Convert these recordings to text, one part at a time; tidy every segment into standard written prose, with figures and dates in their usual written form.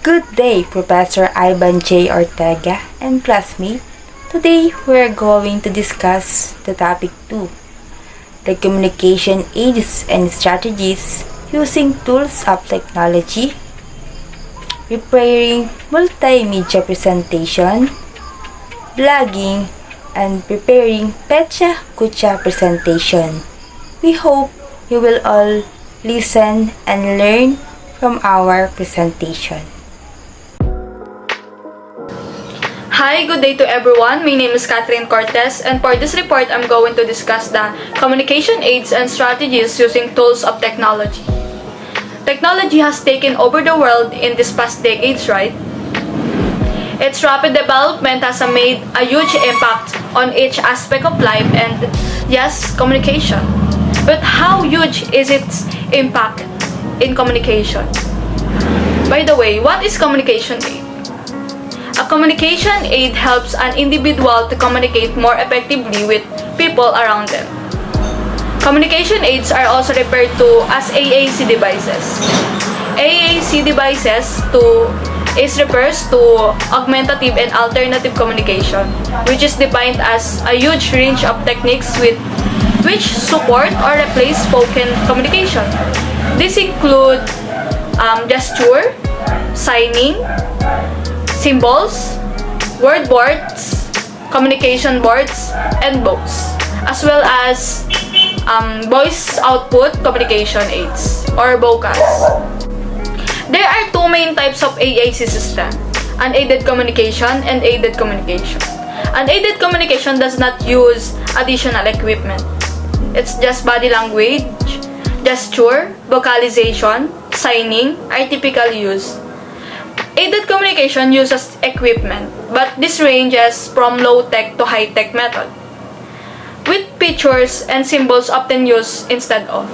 Good day, Professor Ivan J. Ortega and classmate. Today, we're going to discuss the topic 2, the communication aids and strategies using tools of technology, preparing multimedia presentation, blogging, and preparing Petcha Kucha presentation. We hope you will all listen and learn from our presentation. Hi, good day to everyone. My name is Catherine Cortez, and for this report, I'm going to discuss the communication aids and strategies using tools of technology. Technology has taken over the world in these past decades, right? Its rapid development has made a huge impact on each aspect of life and, yes, communication. But how huge is its impact in communication? By the way, what is communication aid? A communication aid helps an individual to communicate more effectively with people around them. Communication aids are also referred to as AAC devices. AAC devices refers to augmentative and alternative communication, which is defined as a huge range of techniques which support or replace spoken communication. These include gesture, signing, symbols, word boards, communication boards, and books, as well as voice output communication aids or VOCAs. There are two main types of AAC system: unaided communication and aided communication. Unaided communication does not use additional equipment. It's just body language, gesture, vocalization, signing are typically used. Aided communication uses equipment, but this ranges from low-tech to high-tech method, with pictures and symbols often used instead of,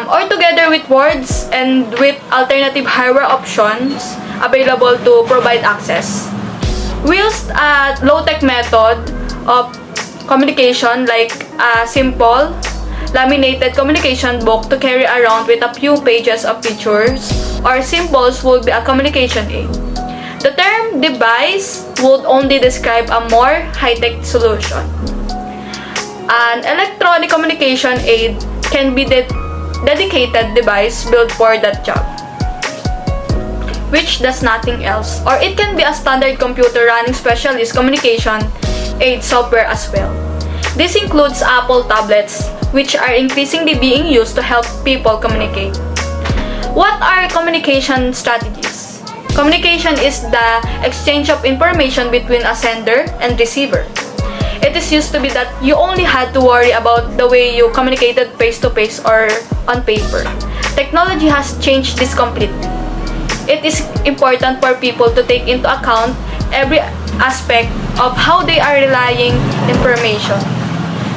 or together with words and with alternative hardware options available to provide access. We used a low-tech method of communication like a simple laminated communication book to carry around with a few pages of pictures or symbols would be a communication aid. The term device would only describe a more high-tech solution. An electronic communication aid can be dedicated device built for that job, which does nothing else, or it can be a standard computer running specialist communication aid software as well. This includes Apple tablets, which are increasingly being used to help people communicate. What are communication strategies? Communication is the exchange of information between a sender and receiver. It is used to be that you only had to worry about the way you communicated face-to-face or on paper. Technology has changed this completely. It is important for people to take into account every aspect of how they are relaying information.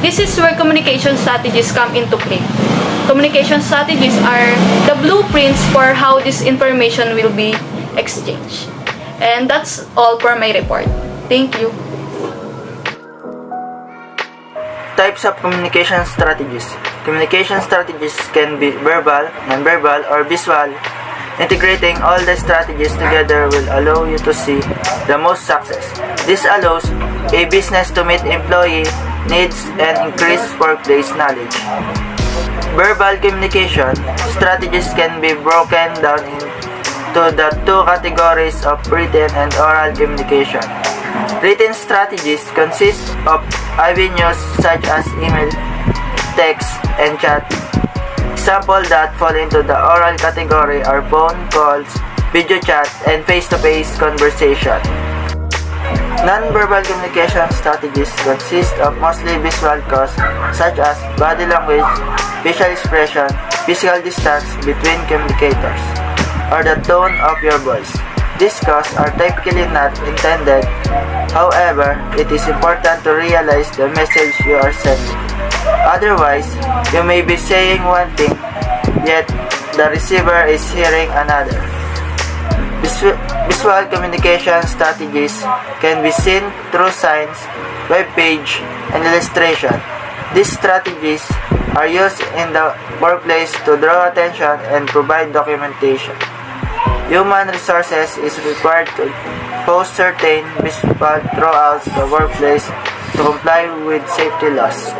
This is where communication strategies come into play. Communication strategies are the blueprints for how this information will be exchanged. And that's all for my report. Thank you. Types of communication strategies. Communication strategies can be verbal, non-verbal, or visual. Integrating all the strategies together will allow you to see the most success. This allows a business to meet employee needs and increase workplace knowledge. Verbal communication strategies can be broken down into the two categories of written and oral communication. Written strategies consist of avenues such as email, text, and chat. Examples that fall into the oral category are phone calls, video chat, and face-to-face conversation. Non-verbal communication strategies consist of mostly visual cues such as body language, facial expression, physical distance between communicators, or the tone of your voice. These cues are typically not intended. However, it is important to realize the message you are sending. Otherwise, you may be saying one thing, yet the receiver is hearing another. Visual communication strategies can be seen through signs, web page, and illustration. These strategies are used in the workplace to draw attention and provide documentation. Human resources is required to post certain visual throughout the workplace to comply with safety laws.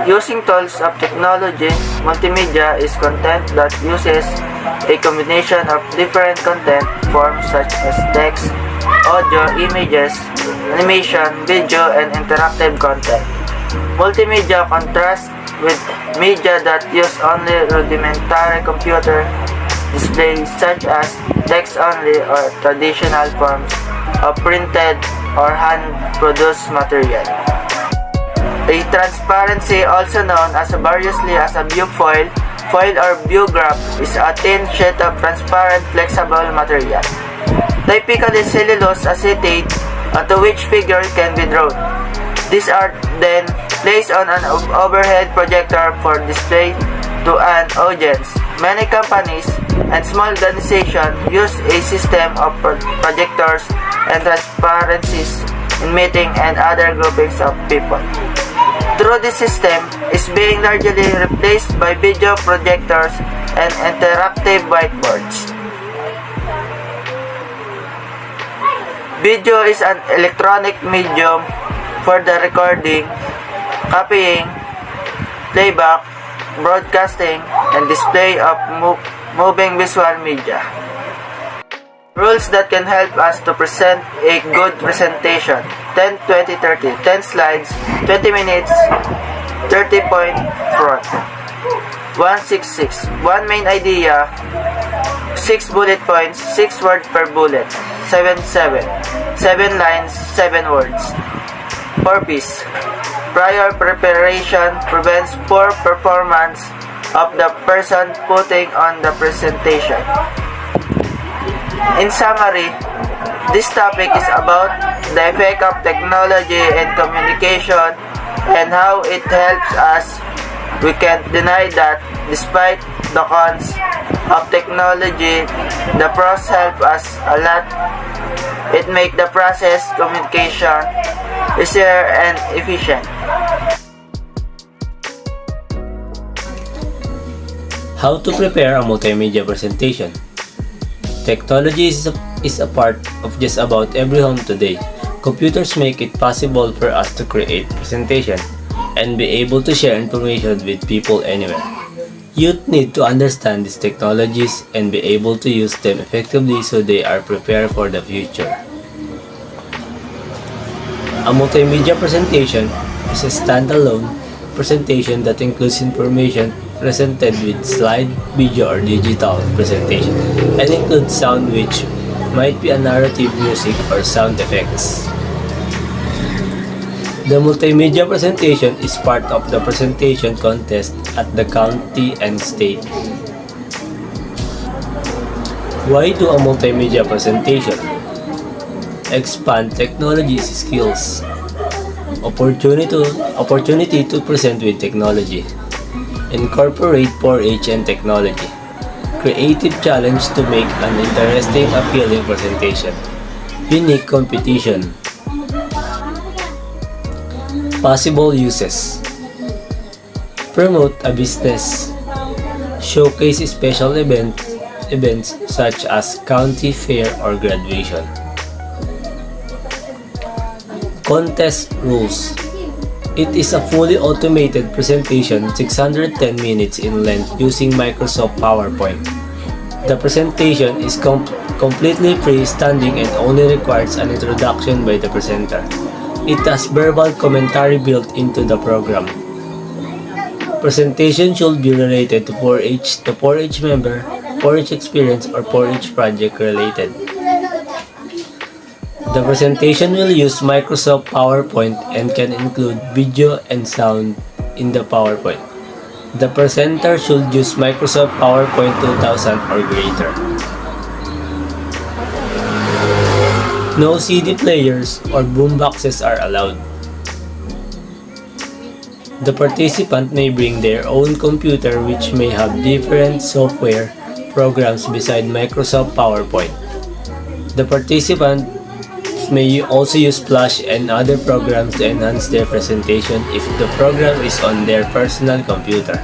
Using tools of technology, multimedia is content that uses a combination of different content forms such as text, audio, images, animation, video, and interactive content. Multimedia contrasts with media that use only rudimentary computer display such as text-only or traditional forms of printed or hand-produced material. A transparency, also known as variously as a viewfoil, foil or view graph, is a thin sheet of transparent flexible material, typically cellulose acetate, onto which figure can be drawn. These are then placed on an overhead projector for display to an audience. Many companies and small organizations use a system of projectors and transparencies in meeting and other groupings of people. Through this system is being largely replaced by video projectors and interactive whiteboards. Video is an electronic medium for the recording, copying, playback, broadcasting, and display of moving visual media. Rules that can help us to present a good presentation: 10, 20, 30, 10 slides, 20 minutes, 30 point front. 166. One main idea, 6 bullet points, 6 words per bullet. 7 lines, 7 words. 4 P's. Prior preparation prevents poor performance of the person putting on the presentation. In summary, this topic is about the effect of technology and communication and how it helps us. We can't deny that despite the cons of technology, the pros help us a lot. It makes the process communication easier and efficient. How to prepare a multimedia presentation. Technology is a part of just about every home today. Computers make it possible for us to create presentation and be able to share information with people anywhere. Youth need to understand these technologies and be able to use them effectively so they are prepared for the future. A multimedia presentation is a standalone presentation that includes information presented with slide, video, or digital presentation, and includes sound, which might be a narrative, music, or sound effects. The multimedia presentation is part of the presentation contest at the county and state. Why do a multimedia presentation? Expand technology skills. Opportunity to present with technology. Incorporate 4H and technology. Creative challenge to make an interesting, appealing presentation. Unique competition. Possible uses. Promote a business. Showcase special events such as county fair or graduation. Contest rules. It is a fully automated presentation, 610 minutes in length, using Microsoft PowerPoint. The presentation is completely freestanding and only requires an introduction by the presenter. It has verbal commentary built into the program. Presentation should be related to 4H, the 4H member, 4H experience, or 4H project related. The presentation will use Microsoft PowerPoint and can include video and sound in the PowerPoint. The presenter should use Microsoft PowerPoint 2000 or greater. No CD players or boomboxes are allowed. The participant may bring their own computer, which may have different software programs beside Microsoft PowerPoint. The participant may also use Flash and other programs to enhance their presentation if the program is on their personal computer.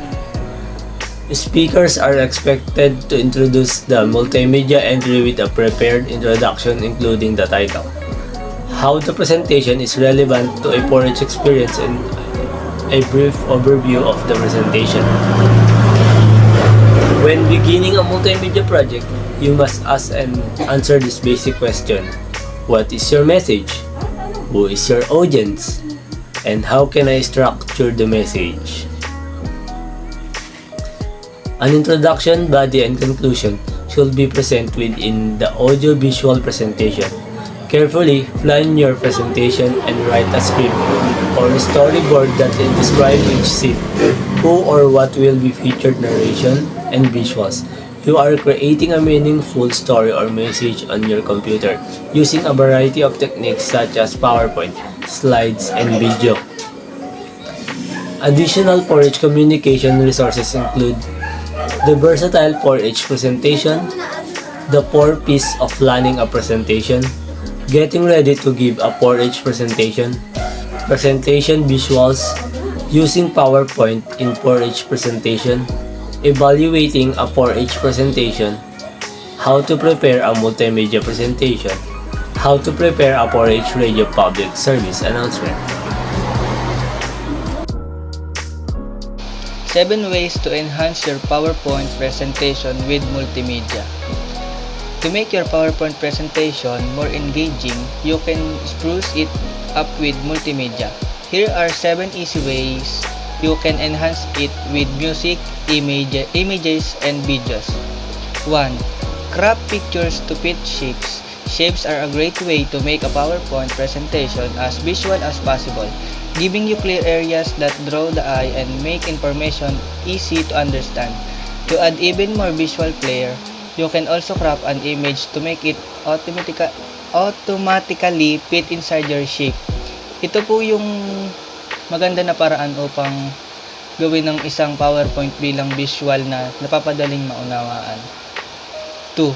Speakers are expected to introduce the multimedia entry with a prepared introduction including the title, how the presentation is relevant to a porridge experience, and a brief overview of the presentation. When beginning a multimedia project, you must ask and answer this basic question. What is your message? Who is your audience? And how can I structure the message? An introduction, body, and conclusion should be present within the audio-visual presentation. Carefully plan your presentation and write a script or storyboard that will describe each scene, who or what will be featured, narration, and visuals. You are creating a meaningful story or message on your computer using a variety of techniques such as PowerPoint, slides, and video. Additional porridge communication resources include the versatile porridge presentation, the 4 P's of planning a presentation, getting ready to give a porridge presentation, presentation visuals, using PowerPoint in porridge presentation, evaluating a porridge presentation, how to prepare a multimedia presentation, how to prepare a porridge radio public service announcement. 7 ways to enhance your PowerPoint presentation with multimedia. To make your PowerPoint presentation more engaging, you can spruce it up with multimedia. Here are 7 easy ways you can enhance it with music, images, and videos. 1. Crop pictures to fit shapes. Shapes are a great way to make a PowerPoint presentation as visual as possible, giving you clear areas that draw the eye and make information easy to understand. To add even more visual flair, you can also crop an image to make it automatically fit inside your shape. Ito po yung maganda na paraan upang gawin ng isang PowerPoint bilang visual na napapadaling maunawaan. 2.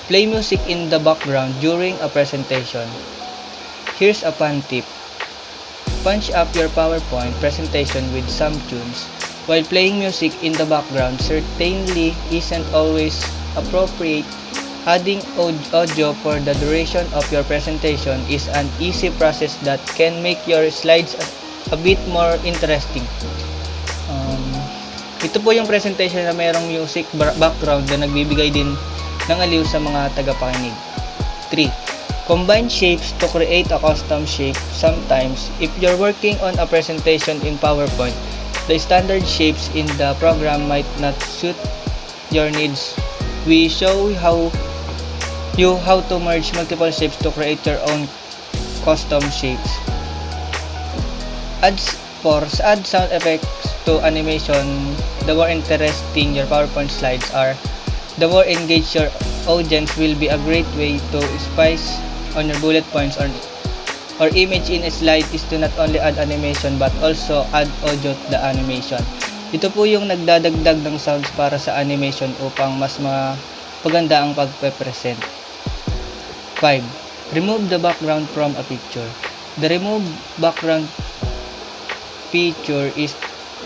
Play music in the background during a presentation. Here's a fun tip. Punch up your PowerPoint presentation with some tunes. While playing music in the background certainly isn't always appropriate, adding audio for the duration of your presentation is an easy process that can make your slides a bit more interesting. Ito po yung presentation na mayroong music background na nagbibigay din ng aliw sa mga tagapakinig. 3. Combine shapes to create a custom shape. Sometimes, if you're working on a presentation in PowerPoint, the standard shapes in the program might not suit your needs. We show how to merge multiple shapes to create your own custom shapes. Add sound effects to animation. The more interesting your PowerPoint slides are, the more engaged your audience will be. A great way to spice on your bullet points or image in a slide is to not only add animation but also add audio to the animation. Ito po yung nagdadagdag ng sounds para sa animation upang mas mapaganda ang pagpe-present. 5. Remove the background from a picture. The remove background feature is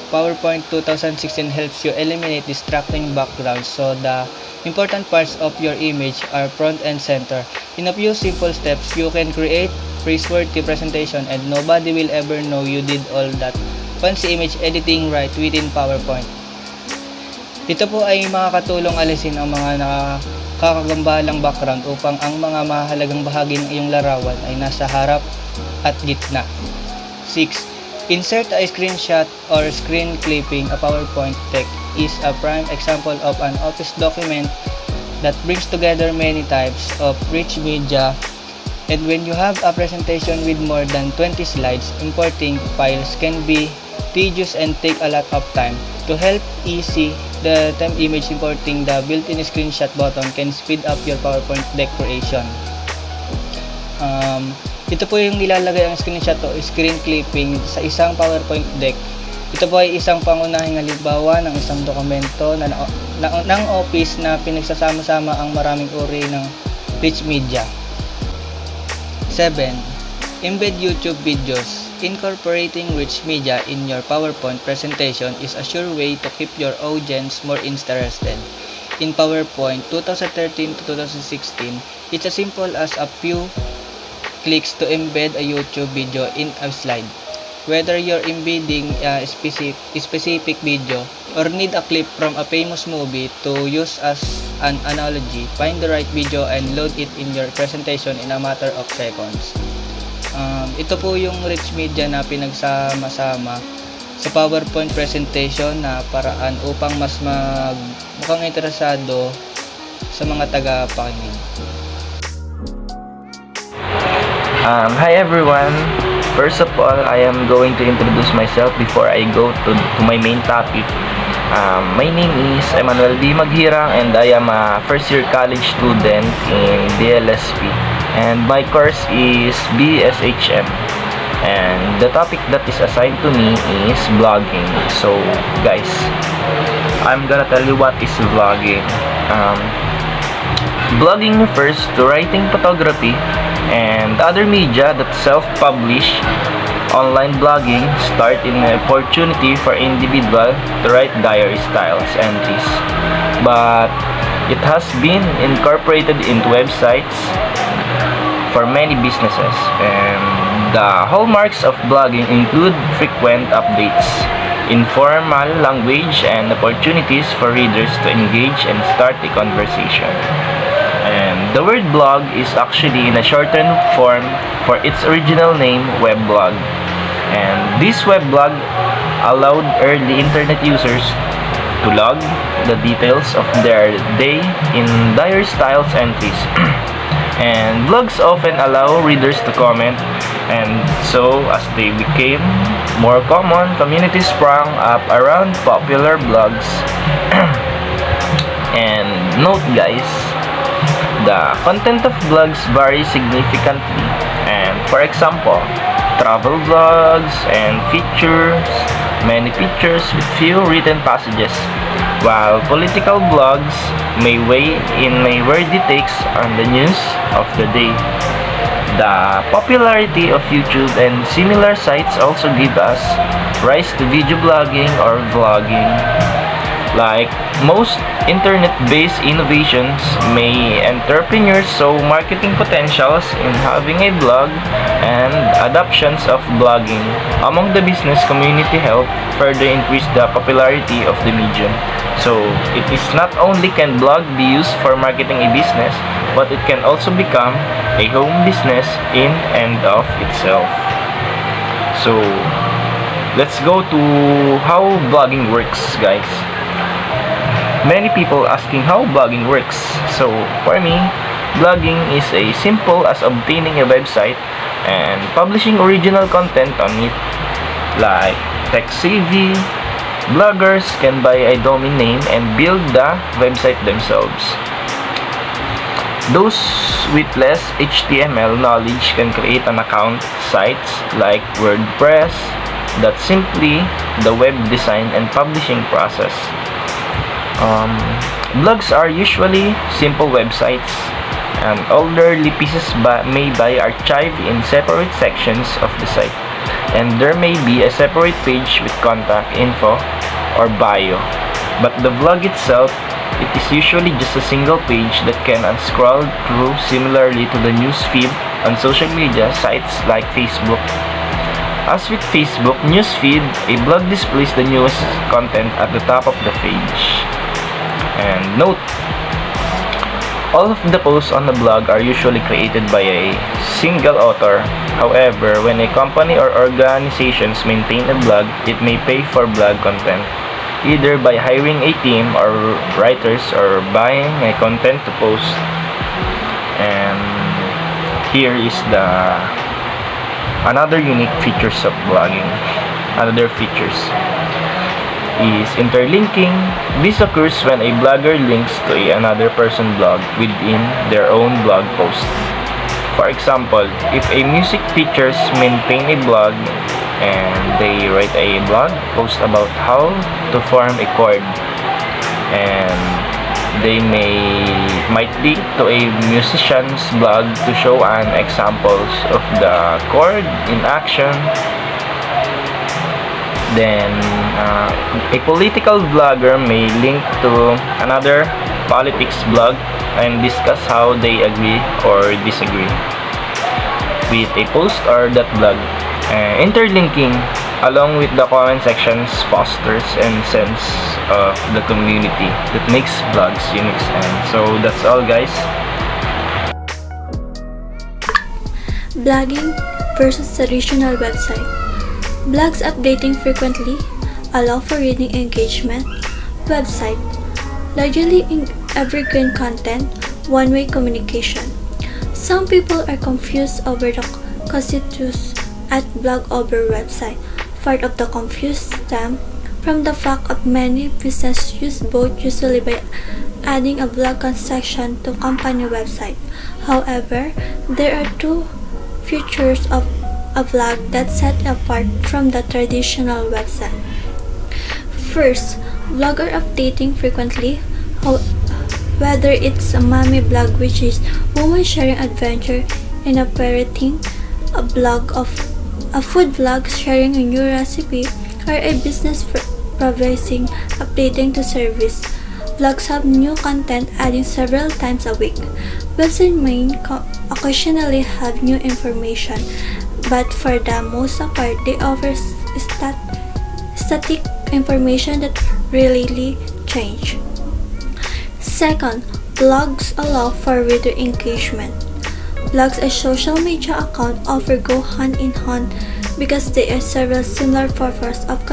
PowerPoint 2016 helps you eliminate distracting backgrounds so the important parts of your image are front and center. In a few simple steps, you can create praiseworthy presentation and nobody will ever know you did all that fancy image editing right within PowerPoint. Ito po ay makakatulong alisin ang mga nakakagambalang background upang ang mga mahalagang bahagi ng iyong larawan ay nasa harap at gitna. 6. Insert a screenshot or screen clipping. A PowerPoint deck is a prime example of an office document that brings together many types of rich media, and when you have a presentation with more than 20 slides, importing files can be tedious and take a lot of time. To help easy the time image importing, the built-in screenshot button can speed up your PowerPoint deck creation. Ito po yung nilalagay ang screenshot o screen clipping sa isang PowerPoint deck. Ito po ay isang pangunahing halimbawa ng isang dokumento ng office na pinagsasama-sama ang maraming uri ng rich media. 7. Embed YouTube videos. Incorporating rich media in your PowerPoint presentation is a sure way to keep your audience more interested. In PowerPoint 2013 to 2016, it's as simple as a few clicks to embed a YouTube video in a slide. Whether you're embedding a specific video or need a clip from a famous movie to use as an analogy, find the right video and load it in your presentation in a matter of seconds. Ito po yung rich media na pinagsama-sama sa PowerPoint presentation na paraan upang mas mukhang interesado sa mga taga-pakinig. Hi everyone. First of all, I am going to introduce myself before I go to my main topic. My name is Emmanuel B. Maghirang and I am a first year college student in DLSP. And my course is BSHM. And the topic that is assigned to me is vlogging. So guys, I'm gonna tell you what is vlogging. Vlogging refers to writing photography and other media that self-publish. Online blogging start in an opportunity for individual to write diary styles entries, but it has been incorporated into websites for many businesses, and the hallmarks of blogging include frequent updates, informal language, and opportunities for readers to engage and start a conversation. And the word blog is actually in a shortened form for its original name, weblog. And this weblog allowed early internet users to log the details of their day in diary styles entries. And blogs often allow readers to comment, and so as they became more common, communities sprang up around popular blogs. And note guys, the content of blogs varies significantly, and for example, travel blogs and many pictures with few written passages, while political blogs may weigh in my wordy takes on the news of the day. The popularity of YouTube and similar sites also give us rise to video blogging or vlogging. Like most internet-based innovations, may entrepreneurs saw marketing potentials in having a blog, and adoptions of blogging among the business community help further increase the popularity of the medium. So it is not only can blog be used for marketing a business, but it can also become a home business in and of itself. So let's go to how blogging works, guys. Many people asking how blogging works. So for me, blogging is as simple as obtaining a website and publishing original content on it. Like tech-savvy bloggers can buy a domain name and build the website themselves. Those with less HTML knowledge can create an account sites like WordPress. That's simply the web design and publishing process. Blogs are usually simple websites, and older pieces may be archived in separate sections of the site, and there may be a separate page with contact info or bio. But the blog itself, it is usually just a single page that can unscroll through, similarly to the news feed on social media sites like Facebook. As with Facebook newsfeed, a blog displays the newest content at the top of the page. And note, all of the posts on the blog are usually created by a single author. However, when a company or organizations maintain a blog, it may pay for blog content, either by hiring a team or writers or buying a content to post. And here is another unique features of blogging. Another features is interlinking. This occurs when a blogger links to another person's blog within their own blog post. For example, if a music teachers maintain a blog and they write a blog post about how to form a chord, and They might be to a musician's blog to show an examples of the chord in action. Then a political blogger may link to another politics blog and discuss how they agree or disagree with a post or that blog. Interlinking along with the comment sections fosters and sense of the community that makes blogs unique. And so that's all, guys. Blogging versus traditional website. Blogs updating frequently allow for reading engagement. Website largely in evergreen content, one-way communication. Some people are confused over the constitutes at blog over website. Part of the confuse stem from the fact of many businesses use both, usually by adding a blog section to company website. However, there are two features of a blog that set it apart from the traditional website. First, blogger updating frequently, whether it's a mommy blog, which is woman sharing adventure in a parenting, a blog of a food blog sharing a new recipe, or a business providing updating to service. Blogs have new content adding several times a week. Website may occasionally have new information, but for the most part, they offer static information that rarely change. Second, blogs allow for reader engagement. Blogs as social media accounts often go hand in hand because they are several similar purposes of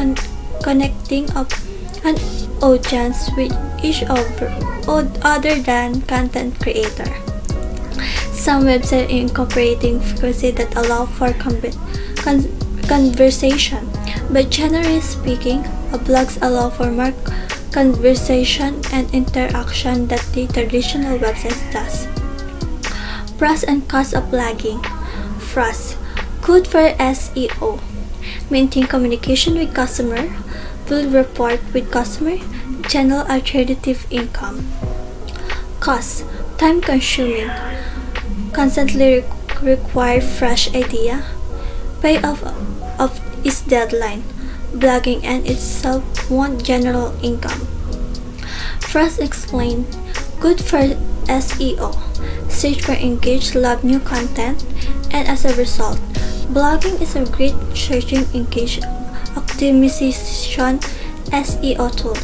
connecting an audience with each other than content creator. Some websites incorporating frequency that allow for conversation, but generally speaking, blogs allow for more conversation and interaction that the traditional website does. Pros and cons of blogging. Pros: good for SEO. Maintain communication with customer. Build rapport with customer. General alternative income. Cost: time consuming. Constantly require fresh idea. Payoff of its deadline. Blogging and itself want general income. Pros explained. Good for SEO. Search for engaged, love new content, and as a result, blogging is a great searching engage optimization SEO tool.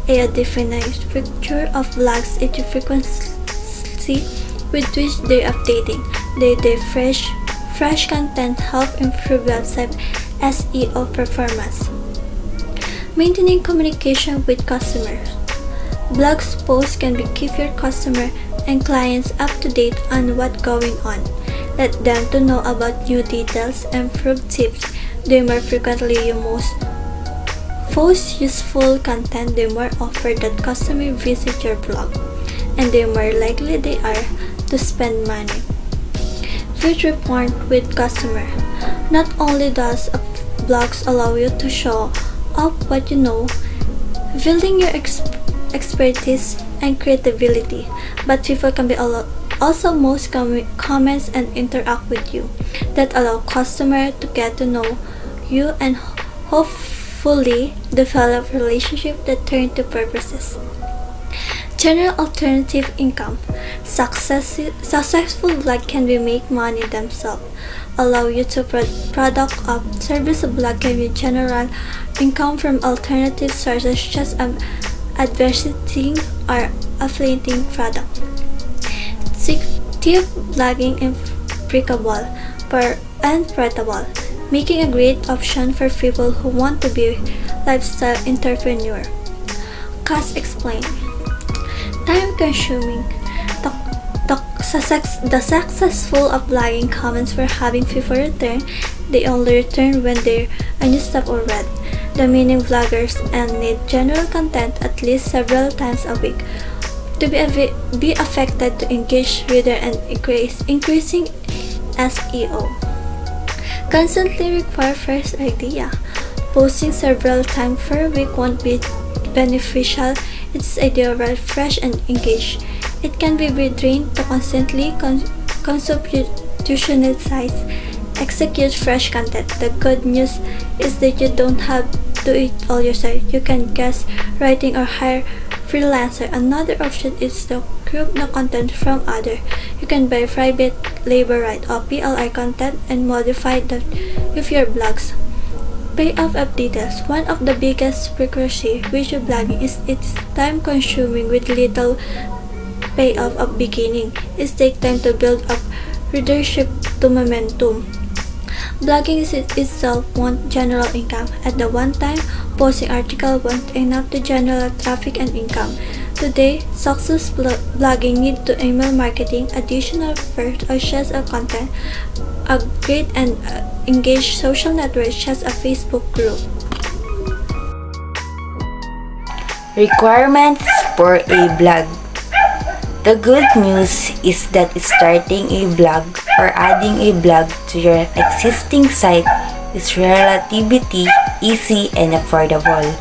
A definite feature of blogs is the frequency with which they're updating. Their fresh content help improve website SEO performance. Maintaining communication with customers. Blogs posts can keep your customer and clients up to date on what's going on. Let them to know about new details and improved tips. The more frequently you post useful content, the more often that customers visit your blog, and the more likely they are to spend money. Build rapport with customer. Not only does blogs allow you to show off what you know, building your expertise and creativity, but people can be also most comments and interact with you that allow customers to get to know you and hopefully develop relationships that turn to purposes. General alternative income. Successful blog can be make money themselves, allow you to product of service. Blog can be general income from alternative sources such as advertising or affiliating product. Tip blogging applicable and portable, making a great option for people who want to be lifestyle entrepreneur. Cost explained. Time consuming. The successful of blogging comments for having people return. They only return when their new stuff are read. The meaning vloggers and need general content at least several times a week to be affected to engage reader and increasing SEO. Constantly require fresh idea. Posting several times per week won't be beneficial It is ideal, fresh, and engaged. It can be retrained to constantly constitutionalize, execute fresh content. The good news is that you don't have to do it all yourself. You can guest writing or hire freelancer. Another option is to group the content from other. You can buy private labor right or PLR content and modify that with your blogs. Payoff of details. One of the biggest prerequisites with your blogging is it's time consuming with little payoff of beginning. It takes time to build up readership to momentum. Blogging is itself won't generate income. At the one time, posting article won't enough to generate traffic and income. Today, success blogging need to email marketing, additional first or shares of content, a great and engaged social network such as a Facebook group. Requirements for a blog. The good news is that starting a blog or adding a blog to your existing site is relatively easy and affordable.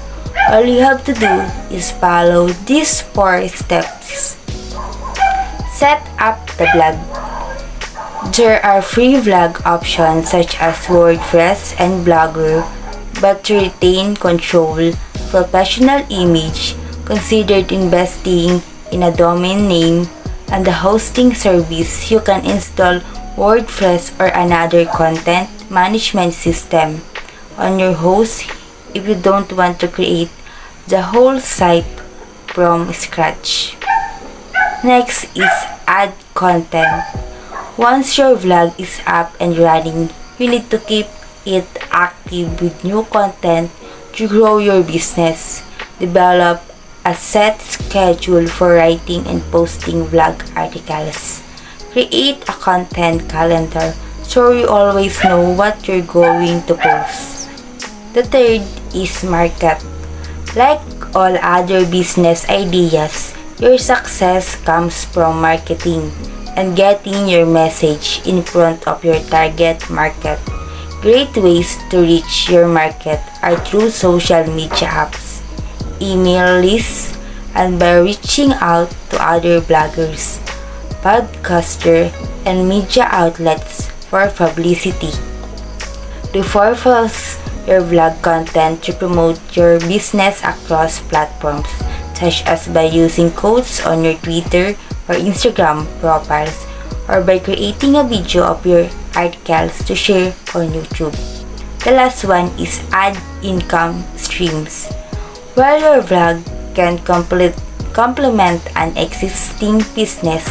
All you have to do is follow these 4 steps. Set up the blog. There are free blog options such as WordPress and Blogger, but to retain control, professional image, consider investing in a domain name and the hosting service. You can install WordPress or another content management system on your host if you don't want to create the whole site from scratch. Next is add content. Once your vlog is up and running, you need to keep it active with new content to grow your business. Develop a set schedule for writing and posting vlog articles. Create a content calendar so you always know what you're going to post. The third is market. Like all other business ideas, your success comes from marketing and getting your message in front of your target market. Great ways to reach your market are through social media apps, email lists, and by reaching out to other bloggers, podcasters, and media outlets for publicity. Repurpose your vlog content to promote your business across platforms, such as by using quotes on your Twitter or Instagram profiles, or by creating a video of your articles to share on YouTube. The last one is add income streams. While your vlog can complement an existing business,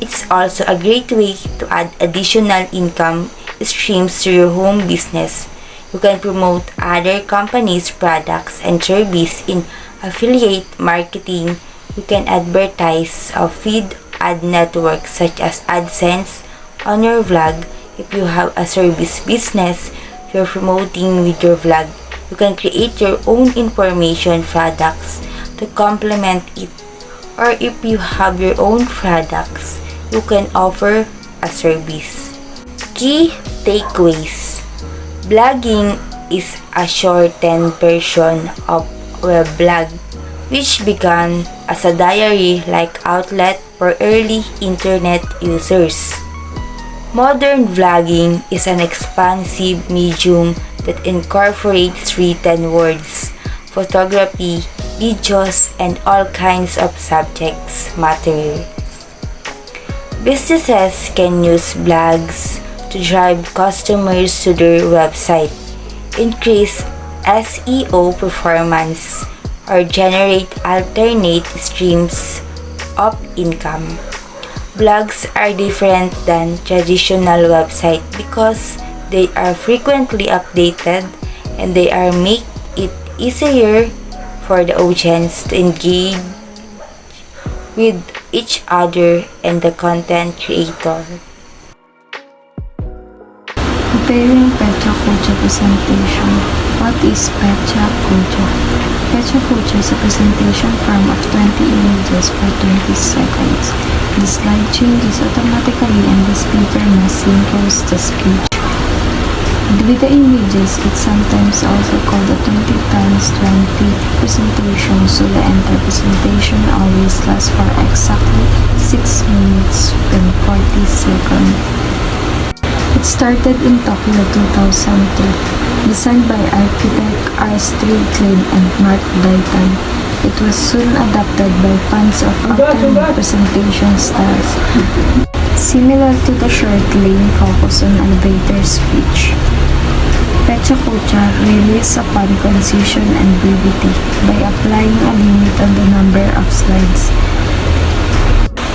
it's also a great way to add additional income streams to your home business. You can promote other companies' products and services in affiliate marketing. You can advertise a feed ad networks such as AdSense on your vlog. If you have a service business you're promoting with your vlog, you can create your own information products to complement it. Or if you have your own products, you can offer a service. Key takeaways. Blogging is a shortened version of web blog, which began as a diary-like outlet for early internet users. Modern vlogging is an expansive medium that incorporates written words, photography, videos, and all kinds of subjects matter. Businesses can use blogs to drive customers to their website, increase SEO performance, or generate alternate streams of income. Blogs are different than traditional websites because they are frequently updated and they are make it easier for the audience to engage with each other and the content creator. Preparing Pecha Kucha presentation. What is Pecha Kucha? Pecha Kucha is a presentation form of 20 images for 20 seconds. The slide changes automatically and the speaker must synchronize the speech. With the images, it's sometimes also called a 20 times 20 presentation, so the entire presentation always lasts for exactly 6 minutes and 40 seconds. It started in Tokyo 2002, designed by architect R. Klein and Mark Dayton. It was soon adopted by fans of alternate presentation styles. Similar to the short lane focus on elevator speech, Pecha Kucha relies upon concision and brevity by applying a limit on the number of slides.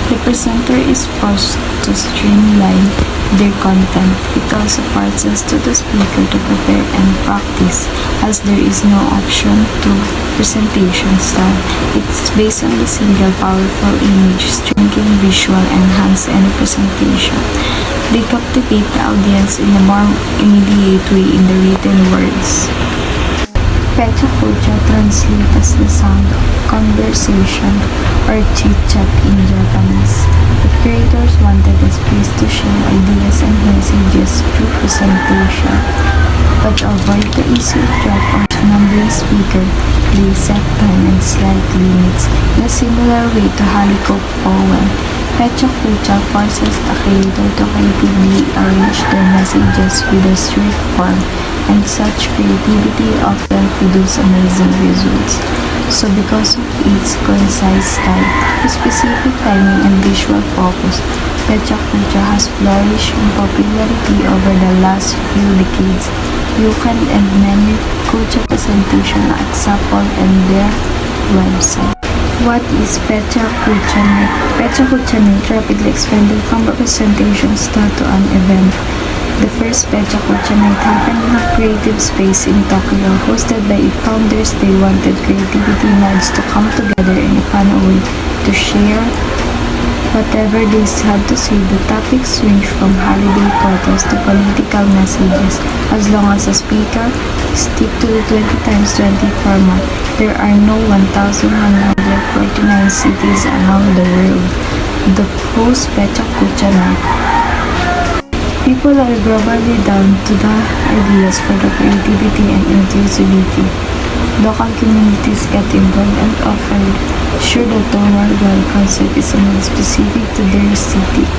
The presenter is forced to streamline their content. It also forces to the speaker to prepare and practice, as there is no option to presentation style. It's based on the single powerful image, stringing visual enhance any presentation. They captivate the audience in a more immediate way in the written words. Pecha Kucha translates as the sound of conversation or chit-chat in Japanese. The creators wanted the space to share ideas and messages through presentation, but avoid the easy trap of numbering speaker, play set time and slight limits. In a similar way to Haliko poem, Pecha Kucha forces the creator to creatively arrange their messages with a strict form, and such creativity often produces amazing results. So because of its concise style, specific timing and visual focus, Pecha Kucha has flourished in popularity over the last few decades. You can and many Kucha presentation example in their website. What is Pecha Kucha Night? Pecha Kucha Night rapidly expanded from a presentation style to an event. The first Pecha Kucha Night happened in a creative space in Tokyo. Hosted by its founders, they wanted creativity minds to come together in a fun way to share whatever they had to say. The topics range from holiday photos to political messages. As long as a speaker stick to the 20 times 20 format, there are no 1,149 cities around the world. The post Pecha Kucha Night. People are globally down to the ideas for the creativity and inclusivity. Local communities get involved and offered sure the tonal world concept is not specific to their city.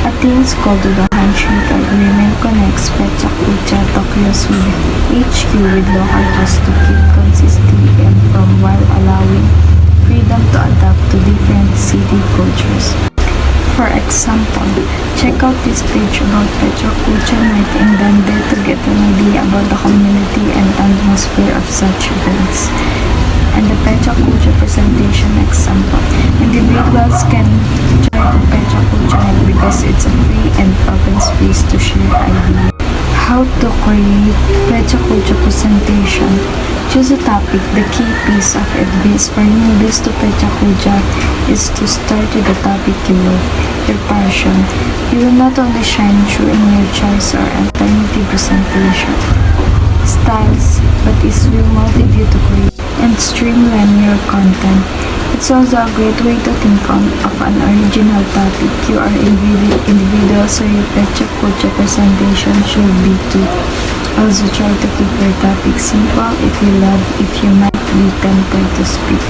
A thing's called the Handshake Agreement connects Pecha Kucha Tokyo's HQ with local hosts to keep consistency and from while allowing freedom to adapt to different city cultures. For example, check out this page about Pecha Kucha Night in Dande to get an idea about the community and atmosphere of such events. And the Pecha Kucha presentation example. Individuals can join the Pecha Kucha Night because it's a free and open space to share ideas. How to create Pecha Kucha presentation. Choose a topic. The key piece of advice for newbies to Pecha Kucha is to start with the topic you love, your passion. You will not only shine through in your choice or alternative presentation styles, but it will motivate you to create and streamline your content. It's also a great way to think of an original topic. You are individual, so your Pecha Kucha presentation should be too. Also try to keep your topic simple if you might be tempted to speak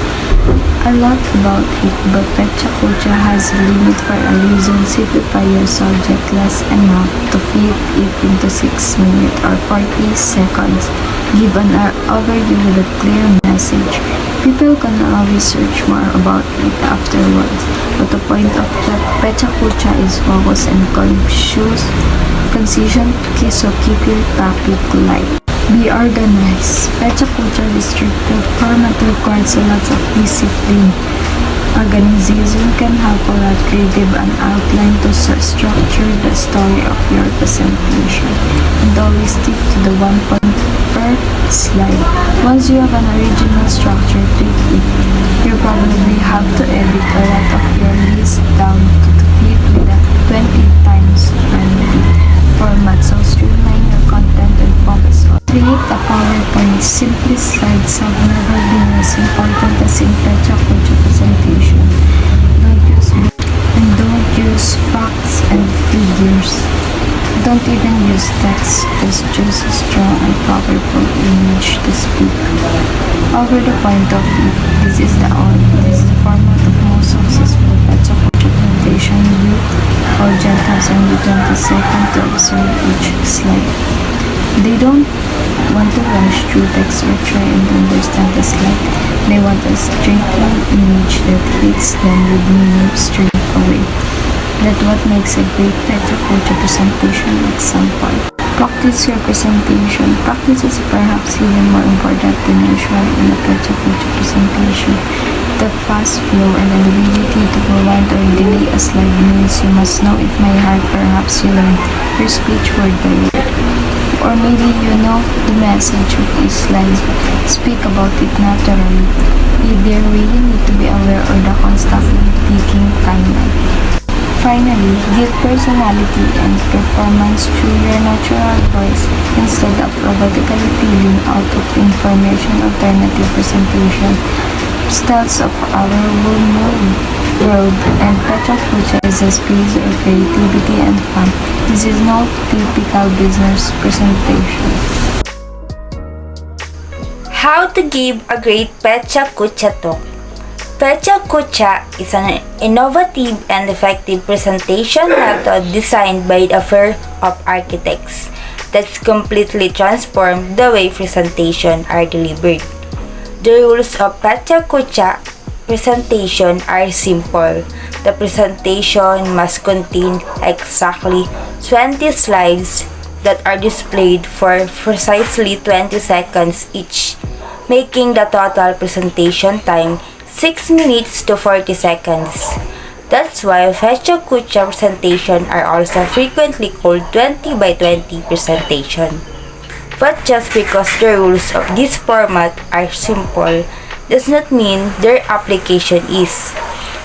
a lot about it, but Pecha Kucha has a limit for a reason. Simplify your subject less enough to fit it into 6 minutes or 40 seconds. Give an overview with a clear message. People can always search more about it afterwards, but the point of Pecha Kucha is focus and concision, so keep your topic light. Be organized. Pecha Kucha restricted format requires a lot of discipline. Organization can help a lot creative and outline to structure the story of your presentation. And always stick to the 1 point per slide. Once you have an original structure, tweak it. You probably have to edit a lot of your list down to fit with a 20 times 20 format, so streamline your content and focus on. Create a PowerPoint. Simply slides have never been as important as in Pecha Kucha presentation. Don't use facts and figures. Don't even use text, just choose a strong and powerful image to speak. Over the point of view, this is the format of most successful pecha culture presentation. You, audience, has only 20 seconds to observe each slide. They don't want to rush through text or try and understand the slide. They want a straight line image that hits them with meaning straight away. That's what makes a great pecha culture presentation at some point. Practice your presentation. Practice is perhaps even more important than usual in a pecha culture presentation. The fast flow and ability to rewind or delay a slide means you must know it by heart. Perhaps you learn your speech word by word. Or maybe you know the message of each slide. Speak about it naturally. You really need to be aware of the constantly ticking timeline. Finally, give personality and performance through your natural voice instead of robotically filling out of information alternative presentation. Styles of our world and pecha culture is a space of creativity and fun. This is no typical business presentation. How to give a great pecha kucha talk. Pecha kucha is an innovative and effective presentation method designed by a firm of architects that's completely transformed the way presentations are delivered. The rules of pecha kucha presentation are simple. The presentation must contain exactly 20 slides that are displayed for precisely 20 seconds each, making the total presentation time 6 minutes to 40 seconds. That's why pecha kucha presentation are also frequently called 20 by 20 presentation. But just because the rules of this format are simple does not mean their application is.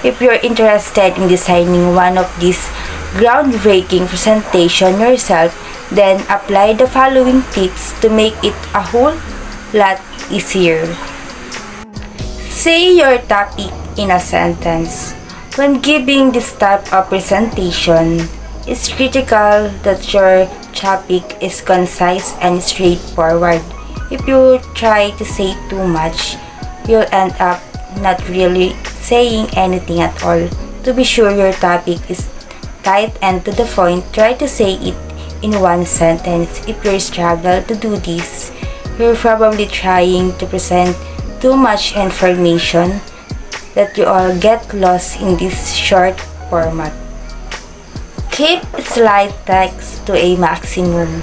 If you're interested in designing one of these groundbreaking presentation yourself, then apply the following tips to make it a whole lot easier. Say your topic in a sentence. When giving this type of presentation, it's critical that your topic is concise and straightforward. If you try to say too much, you'll end up not really saying anything at all. To be sure your topic is tight and to the point, try to say it in one sentence. If you struggle to do this, you're probably trying to present too much information that you all get lost in this short format. Keep slide text to a maximum.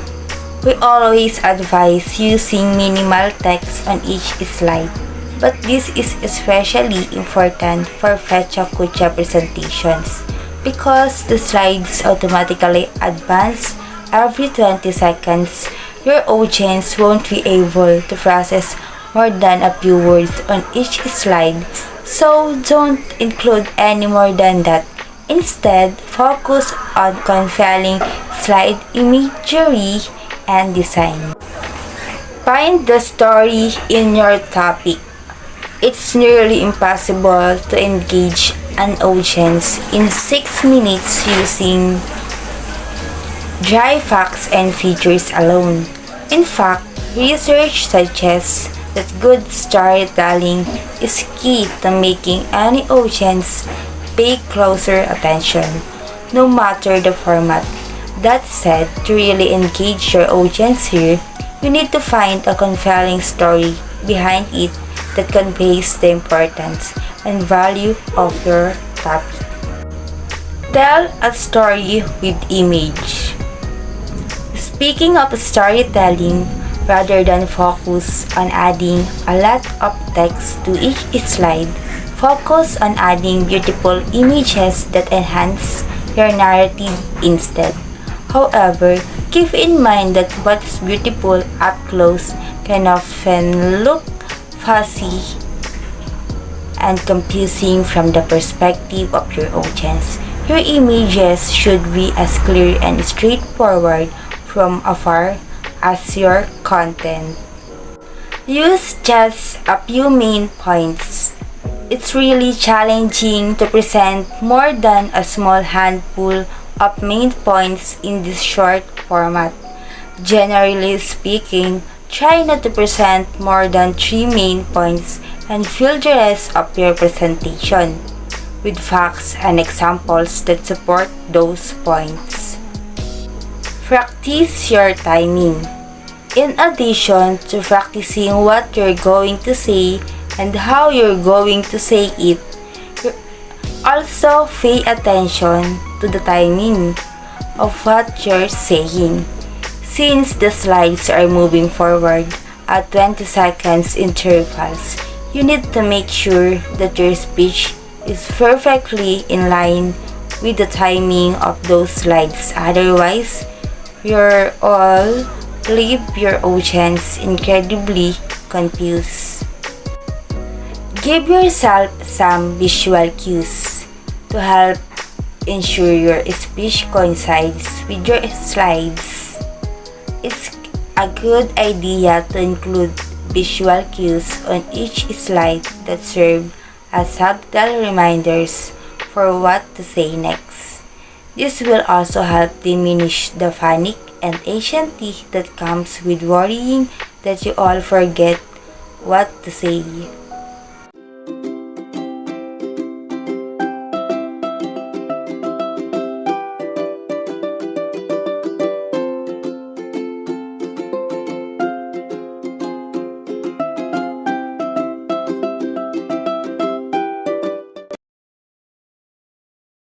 We always advise using minimal text on each slide, but this is especially important for pecha kucha presentations because the slides automatically advance every 20 seconds. Your audience won't be able to process more than a few words on each slide, so don't include any more than that. Instead, focus on compelling slide imagery and design. Find the story in your topic. It's nearly impossible to engage an audience in 6 minutes using dry facts and figures alone. In fact, research suggests that good storytelling is key to making any audience pay closer attention, no matter the format. That said, to really engage your audience here, you need to find a compelling story behind it that conveys the importance and value of your topic. Tell a story with image. Speaking of storytelling, rather than focus on adding a lot of text to each slide, focus on adding beautiful images that enhance your narrative instead. However, keep in mind that what's beautiful up close can often look fuzzy and confusing from the perspective of your audience. Your images should be as clear and straightforward from afar as your content. Use just a few main points. It's really challenging to present more than a small handful of main points in this short format. Generally speaking, try not to present more than 3 main points and fill the rest of your presentation with facts and examples that support those points. Practice your timing. In addition to practicing what you're going to say and how you're going to say it, also pay attention to the timing of what you're saying. Since the slides are moving forward at 20 seconds intervals, you need to make sure that your speech is perfectly in line with the timing of those slides. Otherwise, you're all leave your audience incredibly confused. Give yourself some visual cues to help ensure your speech coincides with your slides. It's a good idea to include visual cues on each slide that serve as subtle reminders for what to say next. This will also help diminish the panic and anxiety that comes with worrying that you all forget what to say.